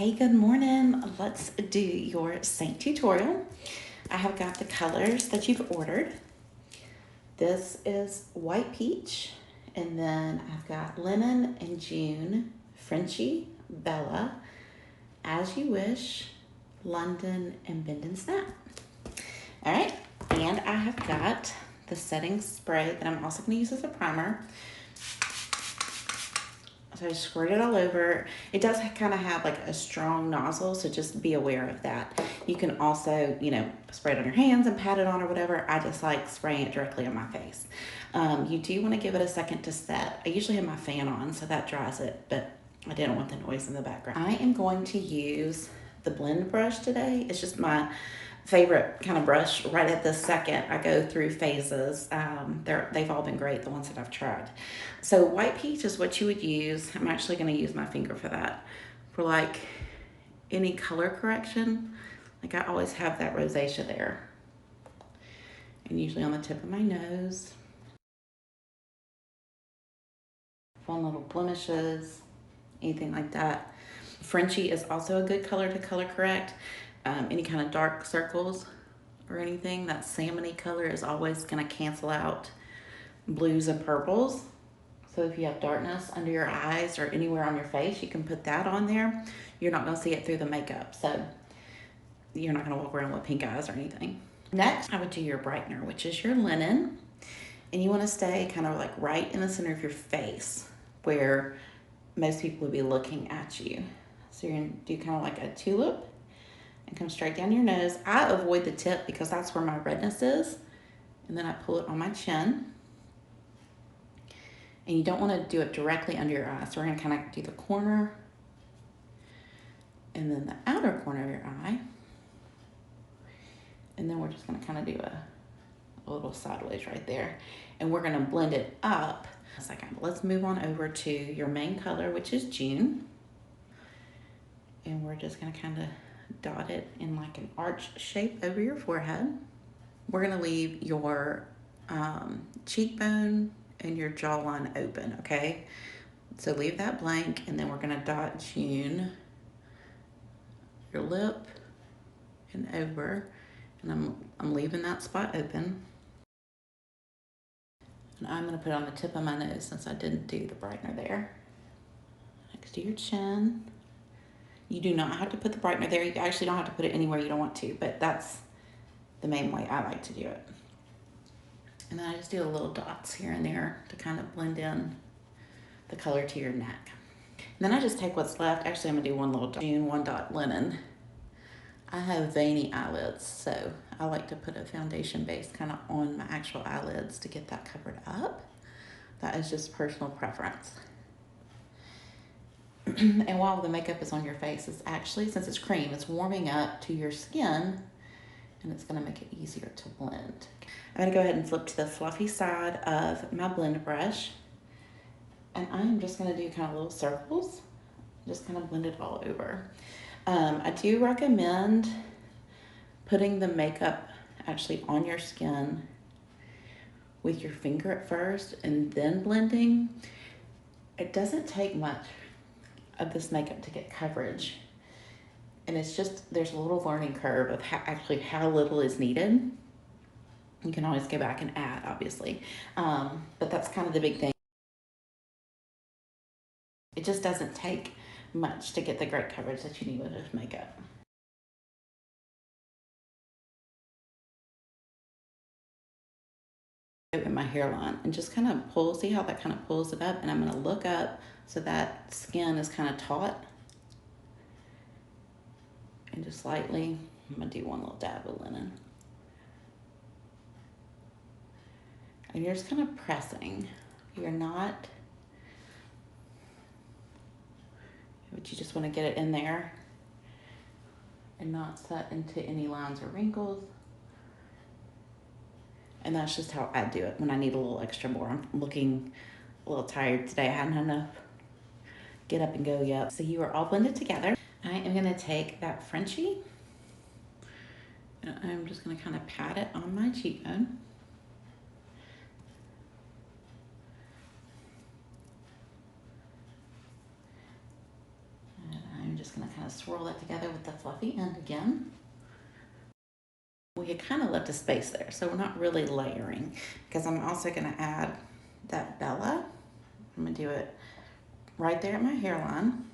Hey, good morning. Let's do your Seint tutorial. I have got the colors that you've ordered. This is white peach, and then I've got lemon and June, Frenchy, Bella, as you wish, London, and bend and snap. All right, and I have got the setting spray that I'm also going to use as a primer. So I squirt it all over. It does kind of have like a strong nozzle, so just be aware of that. You can also, spray it on your hands and pat it on or whatever. I just like spraying it directly on my face. You do want to give it a second to set. I usually have my fan on, so that dries it, but I didn't want the noise in the background. I am going to use the blend brush today. It's just my favorite kind of brush right at this second. I go through phases. They've all been great, the ones that I've tried. So white peach is what you would use. I'm actually going to use my finger for that. For like any color correction, like I always have that rosacea there. And usually on the tip of my nose. Fun little blemishes, anything like that. Frenchy is also a good color to color correct. Any kind of dark circles or anything, that salmony color is always going to cancel out blues and purples. So if you have darkness under your eyes or anywhere on your face, you can put that on there. You're not going to see it through the makeup, so you're not going to walk around with pink eyes or anything. Next, I would do your brightener, which is your linen, and you want to stay kind of like right in the center of your face where most people would be looking at you. So you're going to do kind of like a tulip and come straight down your nose. I avoid the tip because that's where my redness is. And then I pull it on my chin. And you don't want to do it directly under your eye. So we're going to kind of do the corner and then the outer corner of your eye. And then we're just going to kind of do a little sideways right there. And we're going to blend it up. A second. Let's move on over to your main color, which is June. And we're just going to kind of dot it in like an arch shape over your forehead. We're going to leave your cheekbone and your jawline open, okay? So leave that blank, and then we're going to dot June, your lip, and over. And I'm leaving that spot open. And I'm going to put it on the tip of my nose since I didn't do the brightener there. Next to your chin. You do not have to put the brightener there. You actually don't have to put it anywhere you don't want to, but that's the main way I like to do it. And then I just do little dots here and there to kind of blend in the color to your neck. And then I just take what's left. Actually, I'm gonna do one little dot, one dot linen. I have veiny eyelids, so I like to put a foundation base kind of on my actual eyelids to get that covered up. That is just personal preference. And while the makeup is on your face, it's actually, since it's cream, it's warming up to your skin, and it's gonna make it easier to blend. I'm gonna go ahead and flip to the fluffy side of my blend brush, and I'm just gonna do kind of little circles, just kind of blend it all over. I do recommend putting the makeup actually on your skin with your finger at first and then blending. It doesn't take much of this makeup to get coverage. And it's just, there's a little learning curve of how little is needed. You can always go back and add, obviously. But that's kind of the big thing. It just doesn't take much to get the great coverage that you need with this makeup. In my hairline and just kind of pull, see how that kind of pulls it up? And I'm gonna look up so that skin is kind of taut. And just lightly, I'm gonna do one little dab of linen. And you're just kind of pressing. You're not, but you just want to get it in there and not set into any lines or wrinkles. And that's just how I do it when I need a little extra more. I'm looking a little tired today. I hadn't had enough get up and go yet. So you are all blended together. I am gonna take that Frenchy and I'm just gonna kind of pat it on my cheekbone. just gonna kind of swirl that together with the fluffy end again. We had kind of left a space there, so we're not really layering, because I'm also gonna add that Bella. I'm gonna do it right there at my hairline.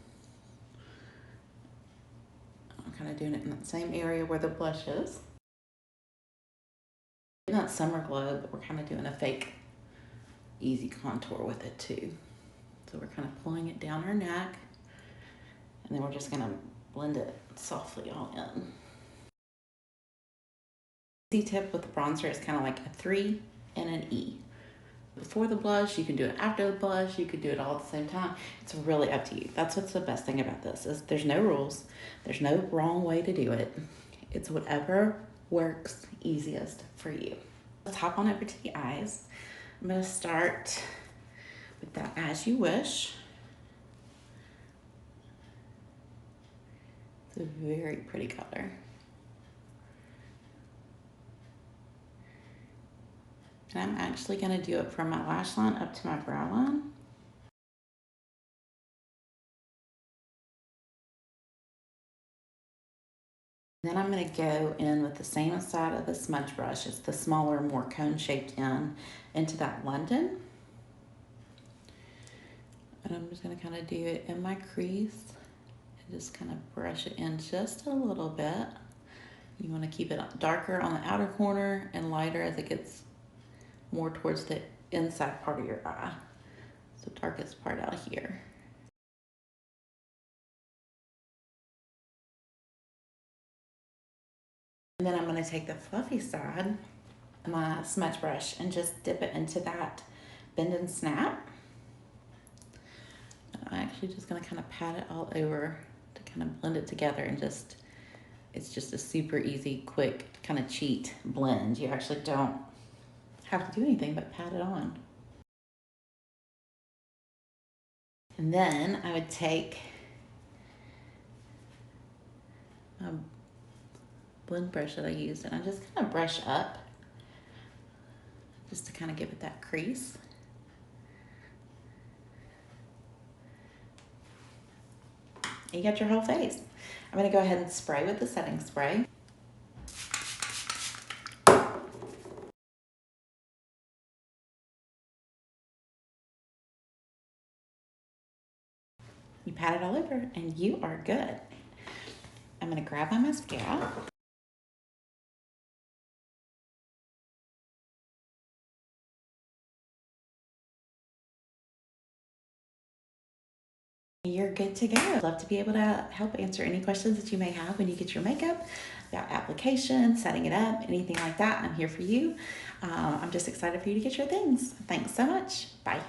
I'm kind of doing it in that same area where the blush is. In that summer glow, but we're kind of doing a fake easy contour with it too. So we're kind of pulling it down our neck, and then we're just gonna blend it softly all in. The tip with the bronzer is kind of like a 3 and an E. Before the blush, you can do it after the blush, you could do it all at the same time. It's really up to you. That's what's the best thing about this, is there's no rules. There's no wrong way to do it. It's whatever works easiest for you. Let's hop on over to the eyes. I'm gonna start with that As You Wish. It's a very pretty color. And I'm actually gonna do it from my lash line up to my brow line. Then I'm gonna go in with the same side of the smudge brush. It's the smaller, more cone-shaped end into that London. And I'm just gonna kind of do it in my crease and just kind of brush it in just a little bit. You wanna keep it darker on the outer corner and lighter as it gets more towards the inside part of your eye. So darkest part out here. And then I'm gonna take the fluffy side of my smudge brush and just dip it into that bend and snap. And I'm actually just gonna kind of pat it all over to kind of blend it together, and it's just a super easy, quick kind of cheat blend. You actually don't have to do anything but pat it on. And then I would take my blend brush that I used, and I just kind of brush up just to kind of give it that crease. You got your whole face. I'm gonna go ahead and spray with the setting spray. You pat it all over and you are good. I'm gonna grab my mascara. You're good to go. I'd love to be able to help answer any questions that you may have when you get your makeup, about application, setting it up, anything like that. I'm here for you. I'm just excited for you to get your things. Thanks so much. Bye.